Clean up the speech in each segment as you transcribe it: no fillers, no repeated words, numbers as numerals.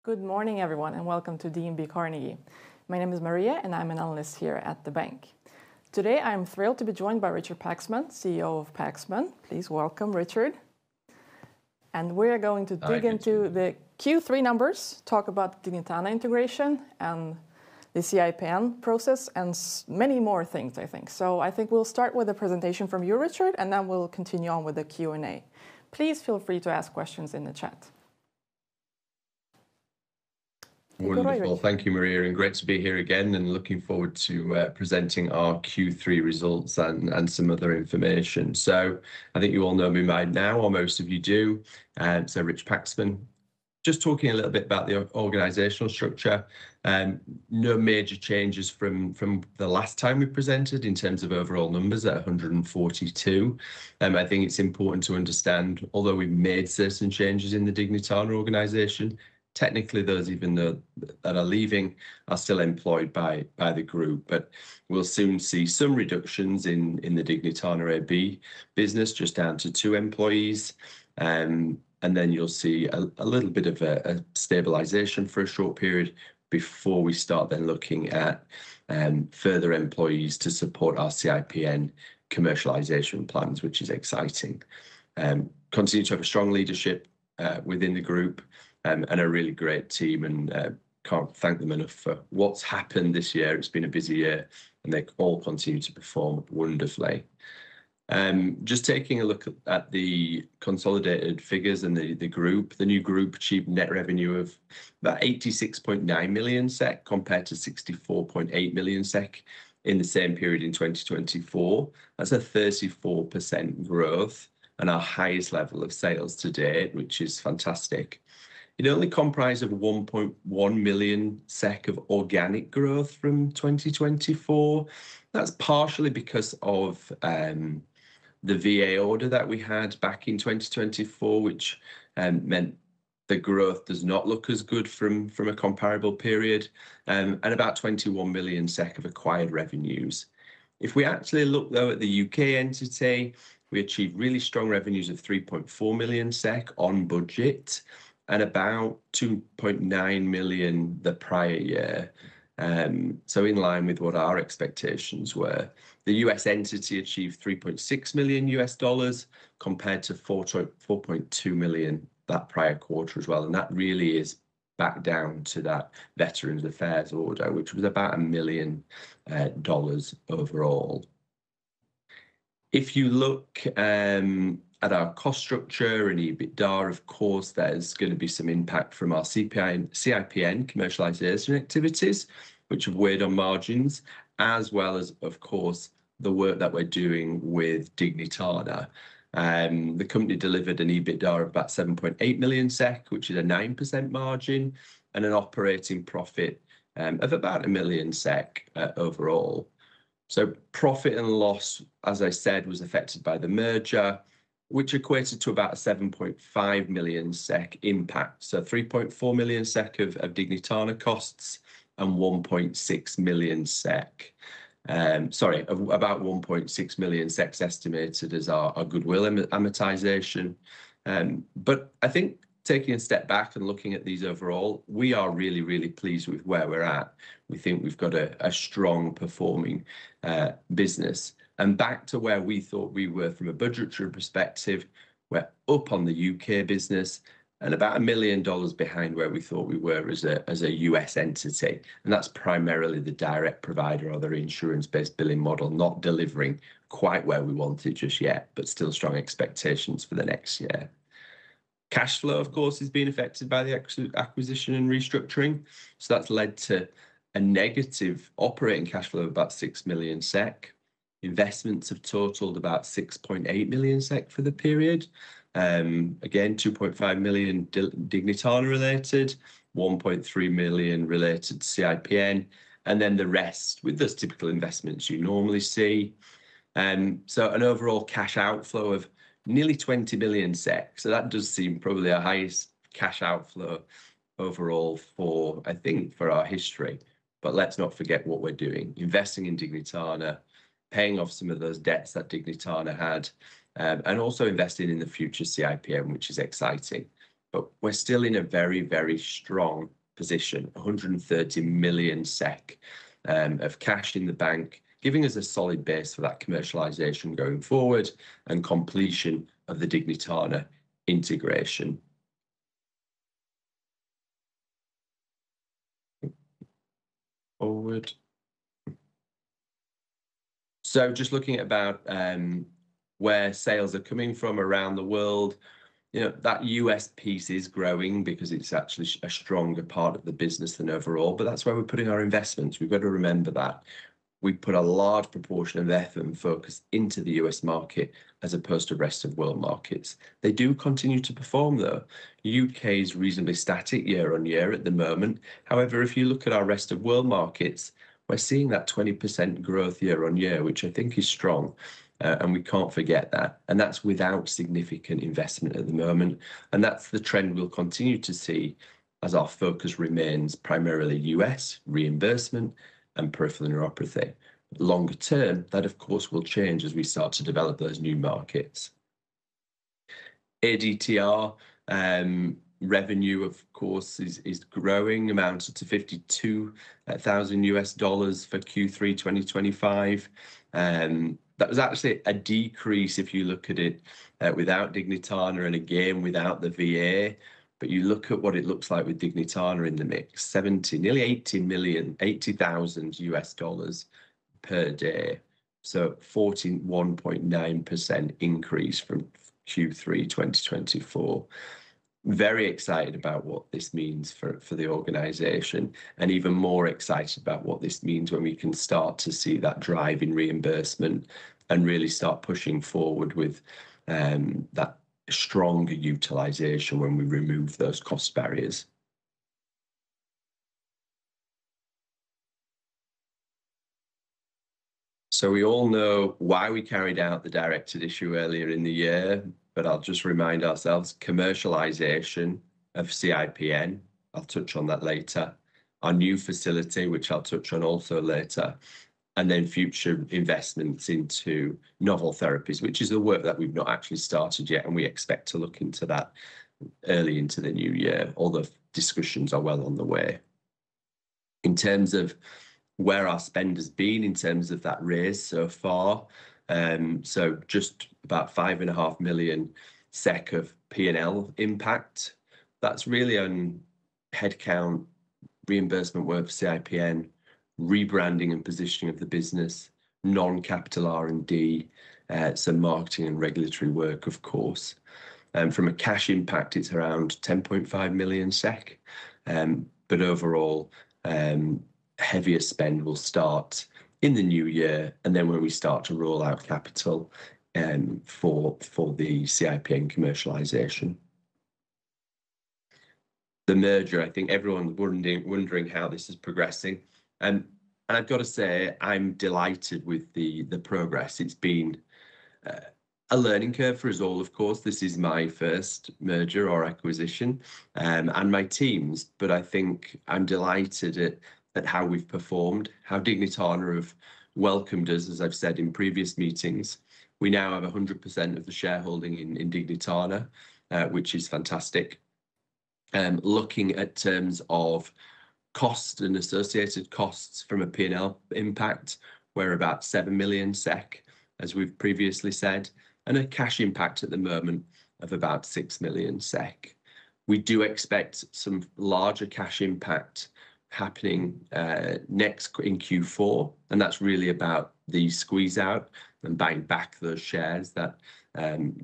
Good morning, everyone, and welcome to DNB Carnegie. My name is Maria, and I'm an analyst here at the bank. Today, I'm thrilled to be joined by Richard Paxman, CEO of Paxman. Please welcome Richard. And we're going to dig into the Q3 numbers, talk about Dignitana integration and the CIPN process, and many more things, I think. So I think we'll start with a presentation from you, Richard, and then we'll continue on with the Q&A. Please feel free to ask questions in the chat. Wonderful. Thank you, Maria, and great to be here again and looking forward to presenting our Q3 results and some other information. So I think you all know me by now, or most of you do. So Rich Paxman, just talking a little bit about the organizational structure. No major changes from the last time we presented in terms of overall numbers at 142. I think it's important to understand, although we've made certain changes in the Dignitana organization, technically, those even though that are leaving are still employed by the group, but we'll soon see some reductions in the Dignitana AB business, just down to 2 employees, and then you'll see a little bit of a stabilization for a short period before we start then looking at further employees to support our CIPN commercialization plans, which is exciting. Continue to have a strong leadership within the group. And a really great team, and can't thank them enough for what's happened this year. It's been a busy year, and they all continue to perform wonderfully. Just taking a look at the consolidated figures and the group. The new group achieved net revenue of about 86.9 million SEK compared to 64.8 million SEK in the same period in 2024. That's a 34% growth and our highest level of sales to date, which is fantastic. It only comprised of 1.1 million SEK of organic growth from 2024. That's partially because of the VA order that we had back in 2024, which meant the growth does not look as good from a comparable period, and about 21 million SEK of acquired revenues. If we actually look, though, at the UK entity, we achieved really strong revenues of 3.4 million SEK on budget, and about 2.9 million the prior year. So in line with what our expectations were. The US entity achieved $3.6 million compared to 4.2 million that prior quarter as well. And that really is back down to that Veterans Affairs order, which was about $1 million overall. If you look at our cost structure and EBITDA, of course, there's going to be some impact from our CIPN commercialization activities, which have weighed on margins, as well as, of course, the work that we're doing with Dignitana. The company delivered an EBITDA of about 7.8 million SEK, which is a 9% margin, and an operating profit of about 1 million SEK overall. So profit and loss, as I said, was affected by the merger, which equated to about a 7.5 million SEK impact. So 3.4 million SEK of Dignitana costs and 1.6 million SEK. About 1.6 million SEK estimated as our goodwill amortization. But I think taking a step back and looking at these overall, we are really, really pleased with where we're at. We think we've got a strong performing business. And back to where we thought we were from a budgetary perspective, we're up on the UK business and about $1 million behind where we thought we were as a US entity. And that's primarily the direct provider or their insurance-based billing model, not delivering quite where we wanted just yet, but still strong expectations for the next year. Cash flow, of course, is being affected by the acquisition and restructuring. So that's led to a negative operating cash flow of about 6 million SEK. Investments have totaled about 6.8 million SEK for the period. Again, 2.5 million Dignitana related, 1.3 million related to CIPN, and then the rest with those typical investments you normally see. So an overall cash outflow of nearly 20 million SEK. So that does seem probably our highest cash outflow overall for our history. But let's not forget what we're doing. Investing in Dignitana, paying off some of those debts that Dignitana had, and also investing in the future CIPN, which is exciting. but we're still in a very, very strong position, 130 million SEK of cash in the bank, giving us a solid base for that commercialization going forward and completion of the Dignitana integration. Forward. So just looking at about where sales are coming from around the world, that US piece is growing because it's actually a stronger part of the business than overall, but that's where we're putting our investments. We've got to remember that. We put a large proportion of effort and focus into the US market as opposed to rest of world markets. They do continue to perform though. UK is reasonably static year on year at the moment. However, if you look at our rest of world markets, we're seeing that 20% growth year on year, which I think is strong. And we can't forget that. And that's without significant investment at the moment. And that's the trend we'll continue to see as our focus remains primarily US, reimbursement, and peripheral neuropathy. Longer term, that of course will change as we start to develop those new markets. ADTR revenue, of course, is growing, amounted to $52,000 for Q3 2025. That was actually a decrease if you look at it without Dignitana and again without the VA. But you look at what it looks like with Dignitana in the mix, nearly $80,000 per day. So 41.9% increase from Q3 2024. Very excited about what this means for the organization, and even more excited about what this means when we can start to see that drive in reimbursement and really start pushing forward with that stronger utilization when we remove those cost barriers. So we all know why we carried out the directed issue earlier in the year, but I'll just remind ourselves, commercialization of CIPN, I'll touch on that later, our new facility, which I'll touch on also later, and then future investments into novel therapies, which is the work that we've not actually started yet, and we expect to look into that early into the new year. All the discussions are well on the way. In terms of where our spend has been in terms of that raise so far, so just about 5.5 million SEK of P&L impact. That's really on headcount, reimbursement work for CIPN, rebranding and positioning of the business, non-capital R&D, some marketing and regulatory work, of course. From a cash impact, it's around 10.5 million SEK. But overall, heavier spend will start in the new year, and then when we start to roll out capital for the CIPN commercialization. The merger, I think everyone's wondering how this is progressing. And I've got to say, I'm delighted with the progress. It's been a learning curve for us all, of course. This is my first merger or acquisition and my team's, but I think I'm delighted at how we've performed, how Dignitana have welcomed us, as I've said in previous meetings. We now have 100% of the shareholding in Dignitana, which is fantastic. Looking at terms of cost and associated costs from a P&L impact, we're about 7 million SEK, as we've previously said, and a cash impact at the moment of about 6 million SEK. We do expect some larger cash impact happening next in Q4, and that's really about the squeeze out and buying back those shares that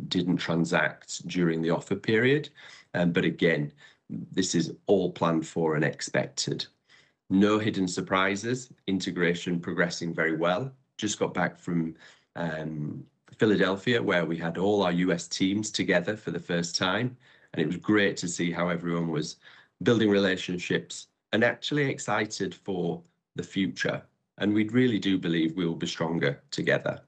didn't transact during the offer period. But again, this is all planned for and expected. No hidden surprises. Integration progressing very well. Just got back from Philadelphia, where we had all our US teams together for the first time, and it was great to see how everyone was building relationships and actually excited for the future. And we really do believe we will be stronger together.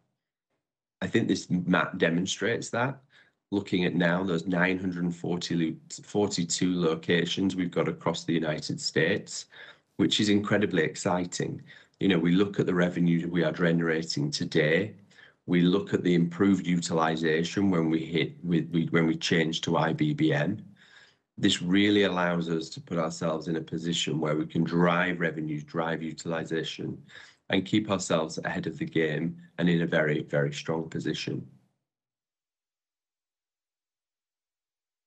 I think this map demonstrates that. Looking at now those 942 locations we've got across the United States, which is incredibly exciting. You know, we look at the revenue we are generating today. We look at the improved utilization when we change to IBBM. This really allows us to put ourselves in a position where we can drive revenues, drive utilization, and keep ourselves ahead of the game and in a very, very strong position.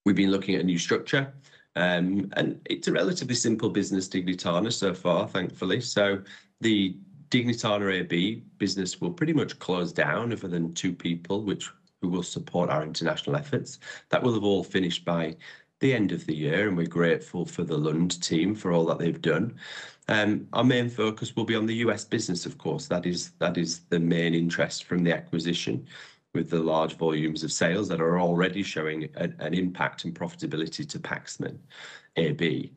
We've been looking at a new structure, and it's a relatively simple business, Dignitana, so far, thankfully. So the Dignitana AB business will pretty much close down, other than 2 people, who will support our international efforts. That will have all finished by the end of the year, and we're grateful for the Lund team for all that they've done. Our main focus will be on the US business, of course. That is the main interest from the acquisition, with the large volumes of sales that are already showing an impact and profitability to Paxman AB.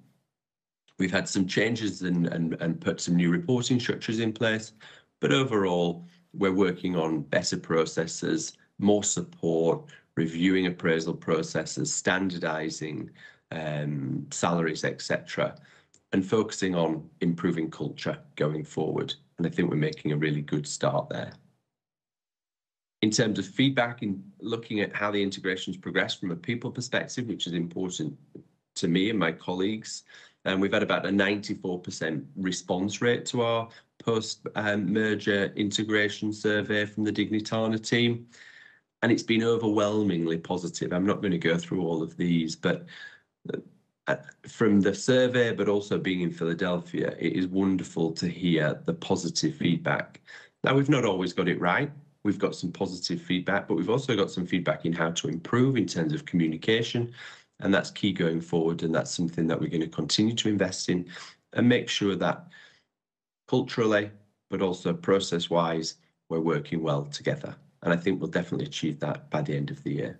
We've had some changes and put some new reporting structures in place, but overall, we're working on better processes, more support, reviewing appraisal processes, standardizing salaries, etc., and focusing on improving culture going forward. And I think we're making a really good start there. In terms of feedback, in looking at how the integrations progress from a people perspective, which is important to me and my colleagues, and we've had about a 94% response rate to our post-merger integration survey from the Dignitana team, and it's been overwhelmingly positive. I'm not going to go through all of these, but from the survey, but also being in Philadelphia, it is wonderful to hear the positive feedback. Now, we've not always got it right. We've got some positive feedback, but we've also got some feedback in how to improve in terms of communication, and that's key going forward, and that's something that we're going to continue to invest in and make sure that culturally, but also process-wise, we're working well together. And I think we'll definitely achieve that by the end of the year.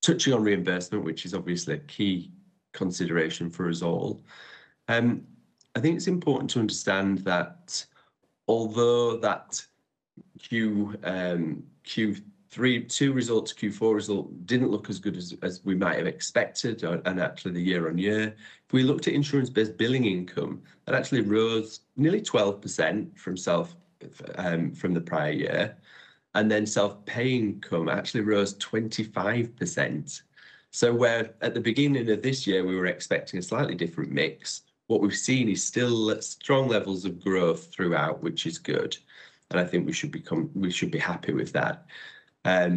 Touching on reimbursement, which is obviously a key consideration for us all, I think it's important to understand that although that Q3, Q2 results, Q4 result didn't look as good as we might have expected, and actually the year on year, if we looked at insurance-based billing income, that actually rose nearly 12% from the prior year, and then self-pay income actually rose 25%. So where at the beginning of this year we were expecting a slightly different mix, what we've seen is still strong levels of growth throughout, which is good, and I think we should be happy with that. I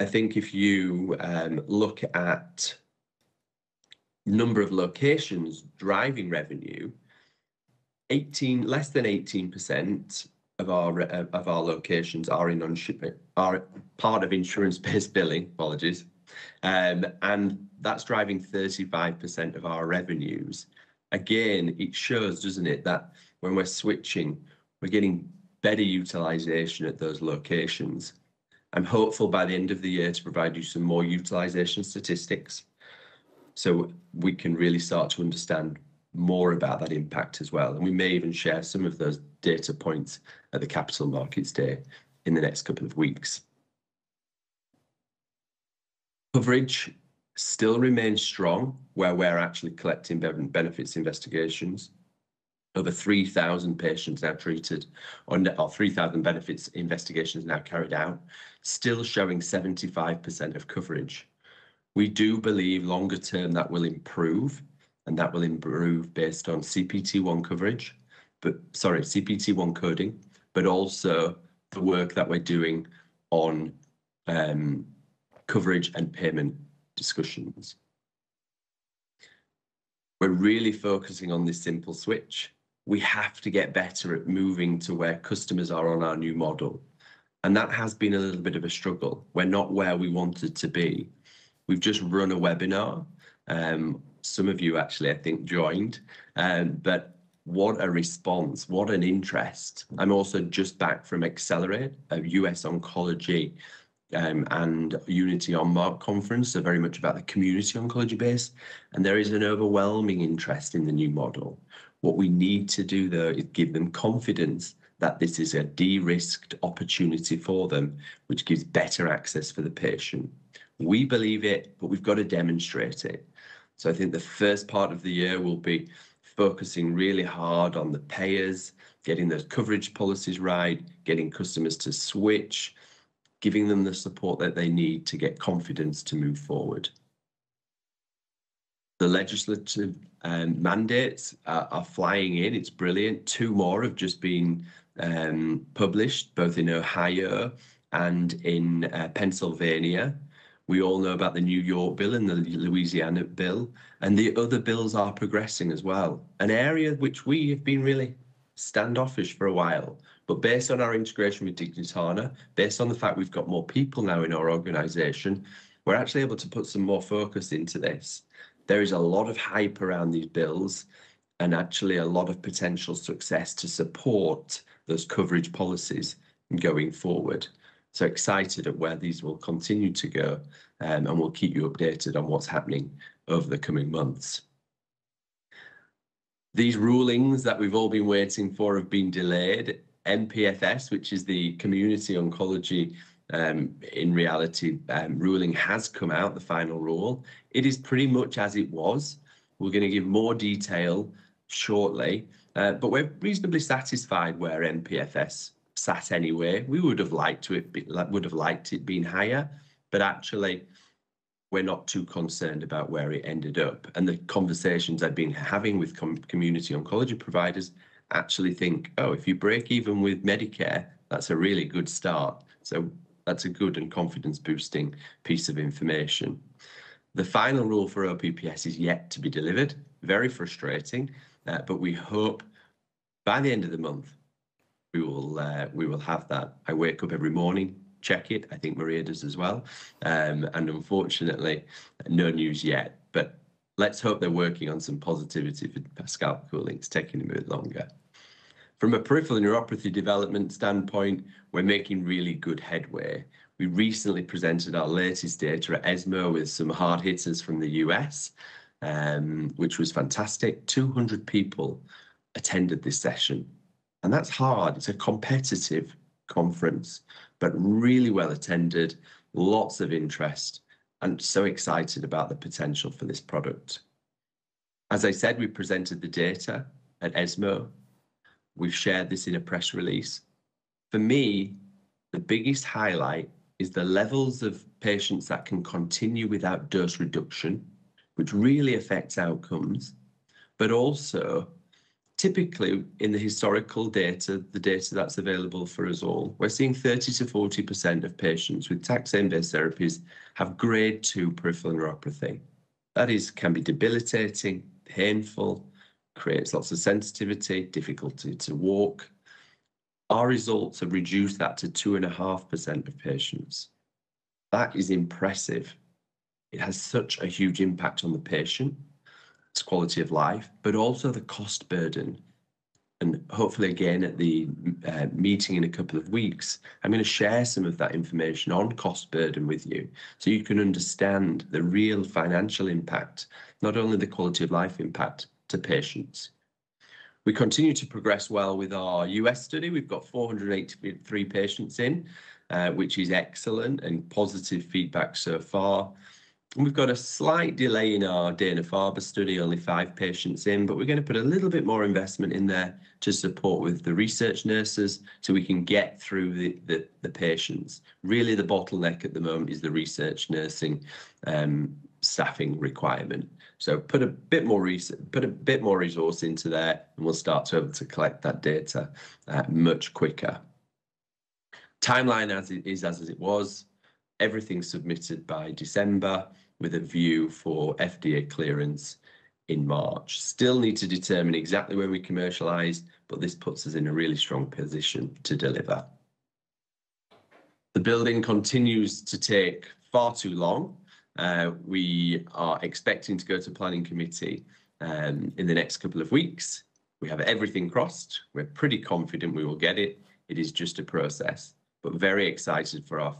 think if you look at number of locations driving revenue, less than 18% of our locations are part of insurance-based billing. Apologies, and that's driving 35% of our revenues. Again, it shows, doesn't it, that when we're switching, we're getting better utilization at those locations. I'm hopeful by the end of the year to provide you some more utilization statistics, so we can really start to understand more about that impact as well. And we may even share some of those data points at the Capital Markets Day in the next couple of weeks. Coverage still remains strong, where we're actually collecting benefits investigations. Over 3,000 patients now treated, or 3,000 benefits investigations now carried out, still showing 75% of coverage. We do believe longer term that will improve, and that will improve based on CPT1 coverage, CPT1 coding, but also the work that we're doing on coverage and payment discussions. We're really focusing on this simple switch. We have to get better at moving to where customers are on our new model, and that has been a little bit of a struggle. We're not where we wanted to be. We've just run a webinar. Some of you actually, I think, joined, but what a response, what an interest. I'm also just back from Accelerate, a US oncology and Unity on Mark conference, so very much about the community oncology base, and there is an overwhelming interest in the new model. What we need to do, though, is give them confidence that this is a de-risked opportunity for them, which gives better access for the patient. We believe it, but we've got to demonstrate it. So I think the first part of the year will be focusing really hard on the payers, getting those coverage policies right, getting customers to switch, giving them the support that they need to get confidence to move forward. The legislative mandates are flying in. It's brilliant. 2 more have just been published, both in Ohio and in Pennsylvania. We all know about the New York bill and the Louisiana bill, and the other bills are progressing as well. An area which we have been really standoffish for a while, but based on our integration with Dignitana, based on the fact we've got more people now in our organisation, we're actually able to put some more focus into this. There is a lot of hype around these bills and actually a lot of potential success to support those coverage policies going forward. So excited at where these will continue to go, and we'll keep you updated on what's happening over the coming months. These rulings that we've all been waiting for have been delayed. MPFS, which is the community oncology in reality ruling, has come out, the final rule. It is pretty much as it was. We're going to give more detail shortly, but we're reasonably satisfied where MPFS sat anyway. We would have liked it being higher, but actually we're not too concerned about where it ended up. And the conversations I've been having with community oncology providers actually think, oh, if you break even with Medicare, that's a really good start. So that's a good and confidence boosting piece of information. The final rule for OPPS is yet to be delivered. Very frustrating, but we hope by the end of the month we will have that. I wake up every morning, check it. I think Maria does as well. And unfortunately, no news yet. But let's hope they're working on some positivity for Pascal cooling. It's taking a bit longer. From a peripheral neuropathy development standpoint, we're making really good headway. We recently presented our latest data at ESMO with some hard hitters from the US, which was fantastic. 200 people attended this session. And that's hard. It's a competitive conference, but really well attended, lots of interest, and so excited about the potential for this product. As I said, we presented the data at ESMO. We've shared this in a press release. For me, the biggest highlight is the levels of patients that can continue without dose reduction, which really affects outcomes, but also typically in the historical data, the data that's available for us all, we're seeing 30 to 40% of patients with taxane-based therapies have grade 2 peripheral neuropathy. That can be debilitating, painful, creates lots of sensitivity, difficulty to walk. Our results have reduced that to 2.5% of patients. That is impressive. It has such a huge impact on the patient, its quality of life, but also the cost burden. And hopefully again at the meeting in a couple of weeks, I'm going to share some of that information on cost burden with you so you can understand the real financial impact, not only the quality of life impact to patients. We continue to progress well with our US study. We've got 483 patients in, which is excellent and positive feedback so far. And we've got a slight delay in our Dana-Farber study, only 5 patients in, but we're going to put a little bit more investment in there to support with the research nurses so we can get through the patients. Really, the bottleneck at the moment is the research nursing staffing requirement. So put a bit more resource into there, and we'll start to be able to collect that data much quicker. Timeline as it was, everything submitted by December with a view for FDA clearance in March. Still need to determine exactly when we commercialize, but this puts us in a really strong position to deliver. The building continues to take far too long. We are expecting to go to planning committee in the next couple of weeks. We have everything crossed. We're pretty confident we will get it. It is just a process, but very excited for our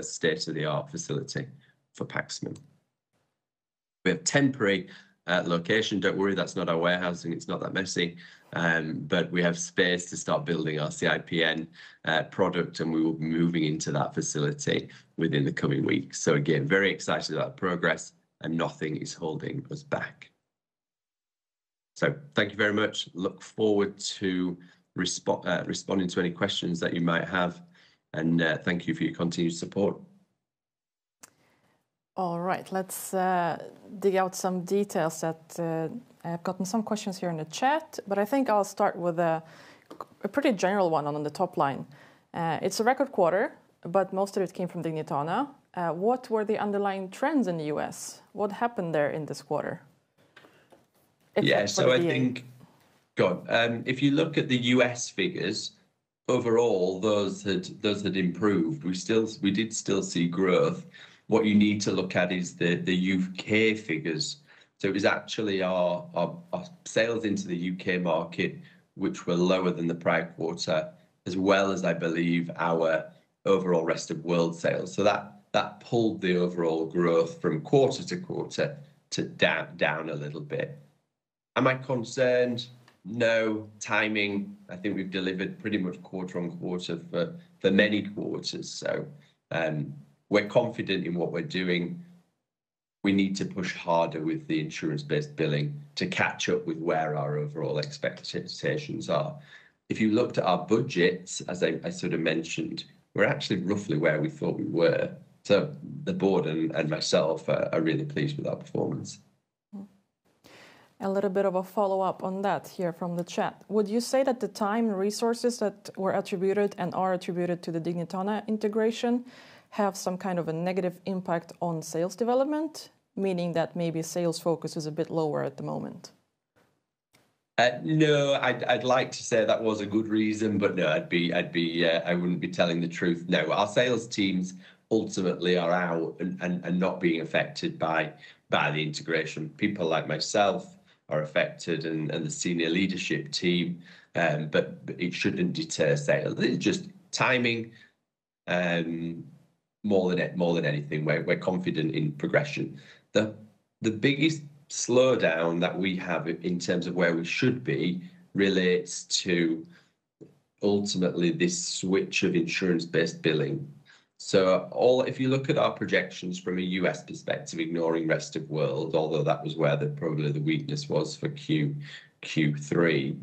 state-of-the-art facility for Paxman. We have temporary location. Don't worry, that's not our warehousing. It's not that messy, but we have space to start building our CIPN product, and we will be moving into that facility within the coming weeks. So again, very excited about progress, and nothing is holding us back. So thank you very much. Look forward to responding to any questions that you might have. And thank you for your continued support. All right, let's dig out some details that I've gotten some questions here in the chat, but I think I'll start with a pretty general one on the top line. It's a record quarter, but most of it came from Dignitana. What were the underlying trends in the US? What happened there in this quarter? Yeah, so I think, if you look at the US figures, overall, those had improved. We did still see growth. What you need to look at is the UK figures. So it was actually our sales into the UK market, which were lower than the prior quarter, as well as, I believe, our overall rest of world sales. So that pulled the overall growth from quarter to quarter to down a little bit. Am I concerned? No. Timing, I think we've delivered pretty much quarter on quarter for many quarters. So we're confident in what we're doing. We need to push harder with the insurance-based billing to catch up with where our overall expectations are. If you looked at our budgets, as I sort of mentioned, we're actually roughly where we thought we were. So the board and myself are really pleased with our performance. A little bit of a follow-up on that here from the chat. Would you say that the time and resources that were attributed and are attributed to the Dignitana integration have some kind of a negative impact on sales development, meaning that maybe sales focus is a bit lower at the moment? No, I'd like to say that was a good reason, but no, I wouldn't be telling the truth. No, our sales teams ultimately are out and not being affected by the integration. People like myself are affected and the senior leadership team, but it shouldn't deter sales. It's just timing, more than anything. We're confident in progression. The biggest slowdown that we have in terms of where we should be relates to ultimately this switch of insurance-based billing. So if you look at our projections from a US perspective, ignoring rest of world, although that was where probably the weakness was for Q3,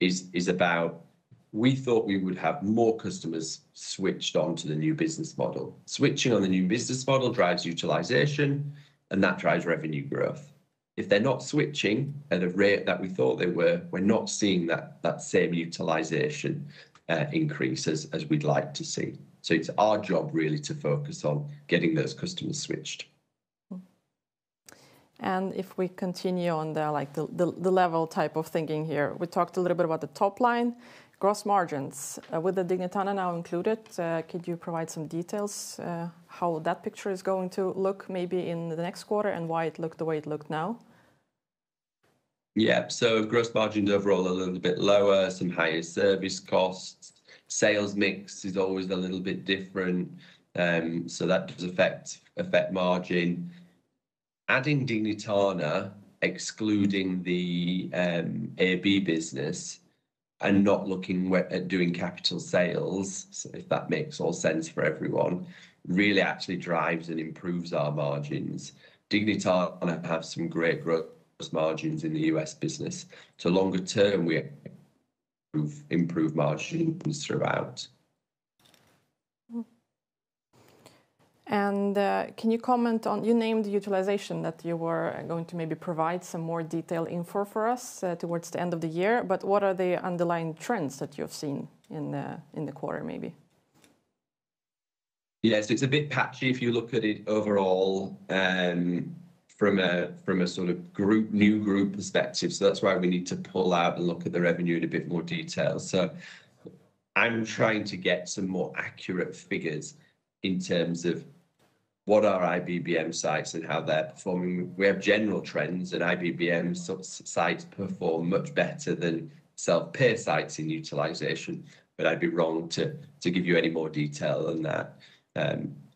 is about, we thought we would have more customers switched on to the new business model. Switching on the new business model drives utilization, and that drives revenue growth. If they're not switching at a rate that we thought they were, we're not seeing that same utilization increase as we'd like to see. So it's our job really to focus on getting those customers switched. And if we continue on the level type of thinking here, we talked a little bit about the top line, gross margins. With the Dignitana now included, could you provide some details how that picture is going to look maybe in the next quarter and why it looked the way it looked now? Yeah, so gross margins overall a little bit lower, some higher service costs. Sales mix is always a little bit different, so that does affect margin. Adding Dignitana, excluding the AB business, and not looking at doing capital sales, so if that makes all sense for everyone, really actually drives and improves our margins. Dignitana have some great gross margins in the US business. So longer term, we improve margins throughout. And can you comment on, you named the utilization that you were going to maybe provide some more detailed info for us towards the end of the year, but what are the underlying trends that you've seen in the quarter maybe? Yes, it's a bit patchy if you look at it overall from a sort of new group perspective. So that's why we need to pull out and look at the revenue in a bit more detail. So I'm trying to get some more accurate figures in terms of what are IBBM sites and how they're performing. We have general trends, and IBBM sites perform much better than self-pay sites in utilization, but I'd be wrong to give you any more detail than that.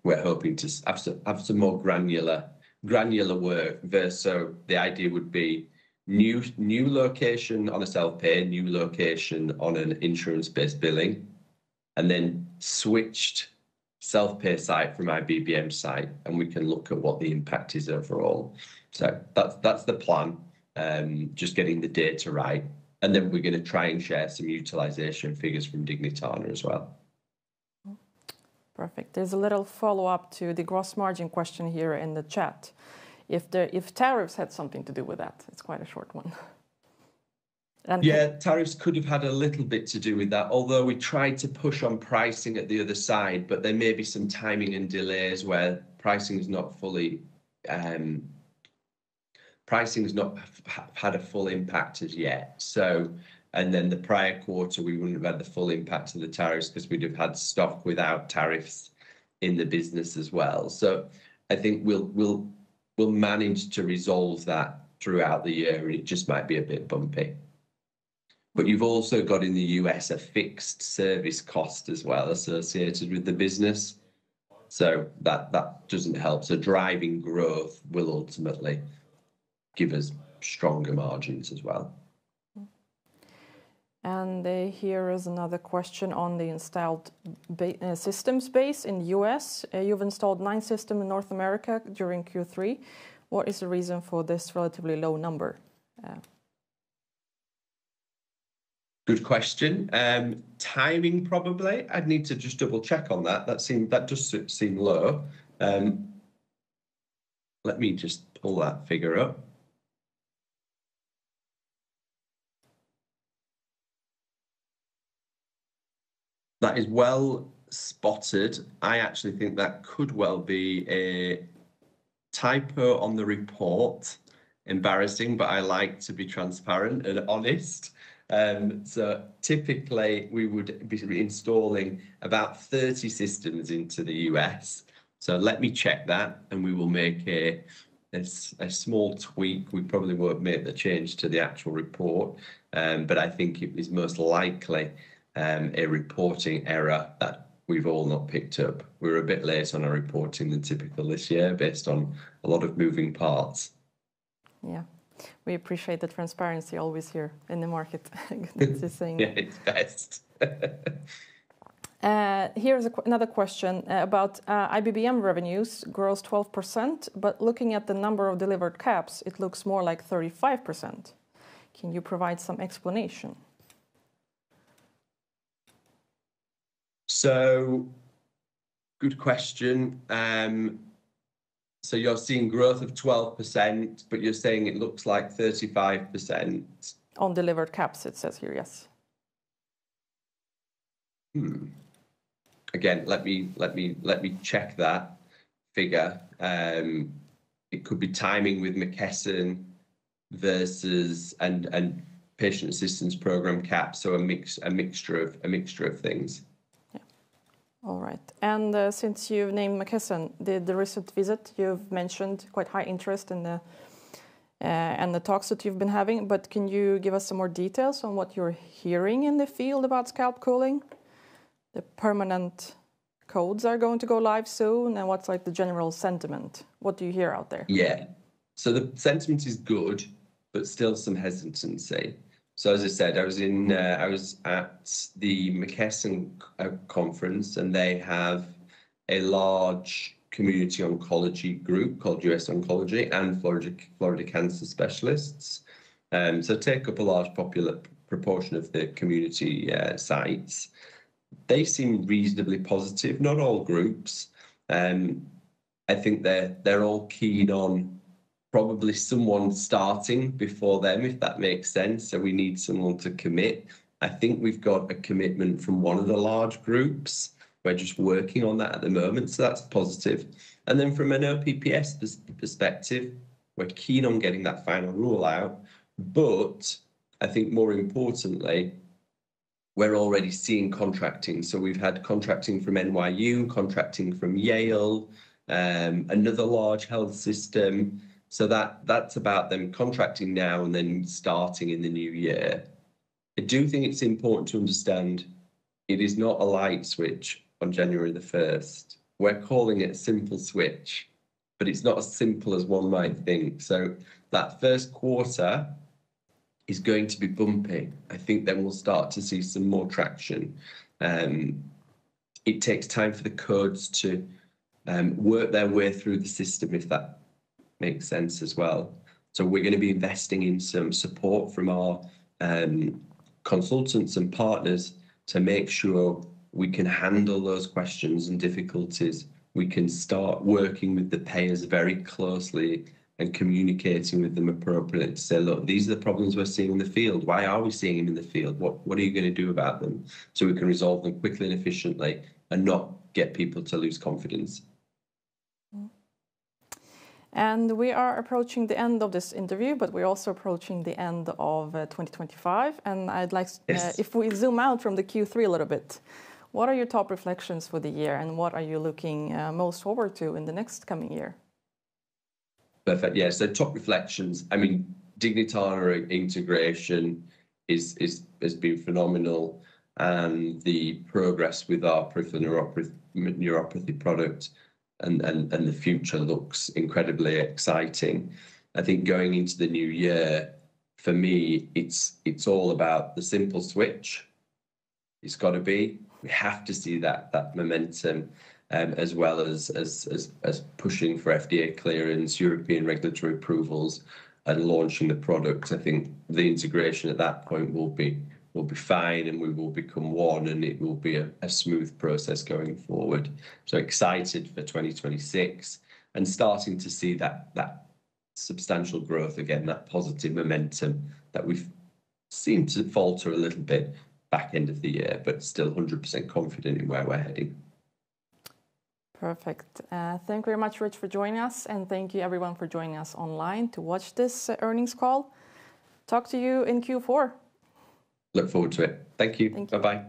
We're hoping to have some more granular work. So the idea would be new location on a self-pay, new location on an insurance-based billing, and then switched self-pay site from IBBM site, and we can look at what the impact is overall. So that's the plan, just getting the data right. And then we're going to try and share some utilization figures from Dignitana as well. Perfect. There's a little follow-up to the gross margin question here in the chat. If tariffs had something to do with that, it's quite a short one. Yeah, tariffs could have had a little bit to do with that, although we tried to push on pricing at the other side, but there may be some timing and delays where pricing has not had a full impact as yet. So, and then the prior quarter, we wouldn't have had the full impact of the tariffs because we'd have had stock without tariffs in the business as well. So I think we'll manage to resolve that throughout the year, and it just might be a bit bumpy. But you've also got in the US a fixed service cost as well associated with the business. So that doesn't help. So driving growth will ultimately give us stronger margins as well. And here is another question on the installed systems base in the US. You've installed 9 systems in North America during Q3. What is the reason for this relatively low number? Good question. Timing, probably. I'd need to just double check on that. That does seem low. Let me just pull that figure up. That is well spotted. I actually think that could well be a typo on the report. Embarrassing, but I like to be transparent and honest. So typically we would be installing about 30 systems into the US. So let me check that, and we will make a small tweak. We probably won't make the change to the actual report, but I think it is most likely a reporting error that we've all not picked up. We're a bit late on our reporting than typical this year based on a lot of moving parts. Yeah, we appreciate the transparency always here in the market. Yeah, it's best. Here's another question about IBBM revenues grows 12%, but looking at the number of delivered caps, it looks more like 35%. Can you provide some explanation? So, good question. So you're seeing growth of 12%, but you're saying it looks like 35%. On delivered caps, it says here, yes. Again, let me check that figure. It could be timing with McKesson versus and patient assistance program caps, so a mixture of things. All right. And since you've named McKesson, the recent visit, you've mentioned quite high interest in the and the talks that you've been having. But can you give us some more details on what you're hearing in the field about scalp cooling? The permanent codes are going to go live soon, and what's like the general sentiment? What do you hear out there? Yeah. So the sentiment is good, but still some hesitancy. So as I said, I was at the McKesson conference, and they have a large community oncology group called US Oncology and Florida Cancer Specialists. So take up a large proportion of the community sites. They seem reasonably positive. Not all groups. I think they're all keen on probably someone starting before them, if that makes sense. So we need someone to commit. I think we've got a commitment from one of the large groups. We're just working on that at the moment, so that's positive. And then from an OPPS perspective, we're keen on getting that final rule out. But I think more importantly, we're already seeing contracting. So we've had contracting from NYU, contracting from Yale, another large health system. So that's about them contracting now and then starting in the new year. I do think it's important to understand it is not a light switch on January the 1st. We're calling it a simple switch, but it's not as simple as one might think. So that first quarter is going to be bumpy. I think then we'll start to see some more traction. It takes time for the codes to work their way through the system, if that makes sense as well. So we're going to be investing in some support from our consultants and partners to make sure we can handle those questions and difficulties. We can start working with the payers very closely and communicating with them appropriately to say, look, these are the problems we're seeing in the field. Why are we seeing them in the field? What are you going to do about them? So we can resolve them quickly and efficiently and not get people to lose confidence. And we are approaching the end of this interview, but we're also approaching the end of 2025. And I'd like, if we zoom out from the Q3 a little bit, what are your top reflections for the year and what are you looking most forward to in the next coming year? Perfect. Yeah. So top reflections. I mean, Dignitana integration has been phenomenal, and the progress with our peripheral neuropathy product and the future looks incredibly exciting. I think going into the new year, for me, it's all about the simple switch. It's got to be. We have to see that momentum, as well as pushing for FDA clearance, European regulatory approvals, and launching the product. I think the integration at that point will be fine, and we will become one, and it will be a smooth process going forward. So excited for 2026 and starting to see that substantial growth again, that positive momentum that we've seemed to falter a little bit back end of the year, but still 100% confident in where we're heading. Perfect. Thank you very much, Rich, for joining us, and thank you everyone for joining us online to watch this earnings call. Talk to you in Q4. Look forward to it. Thank you. Thank you. Bye-bye.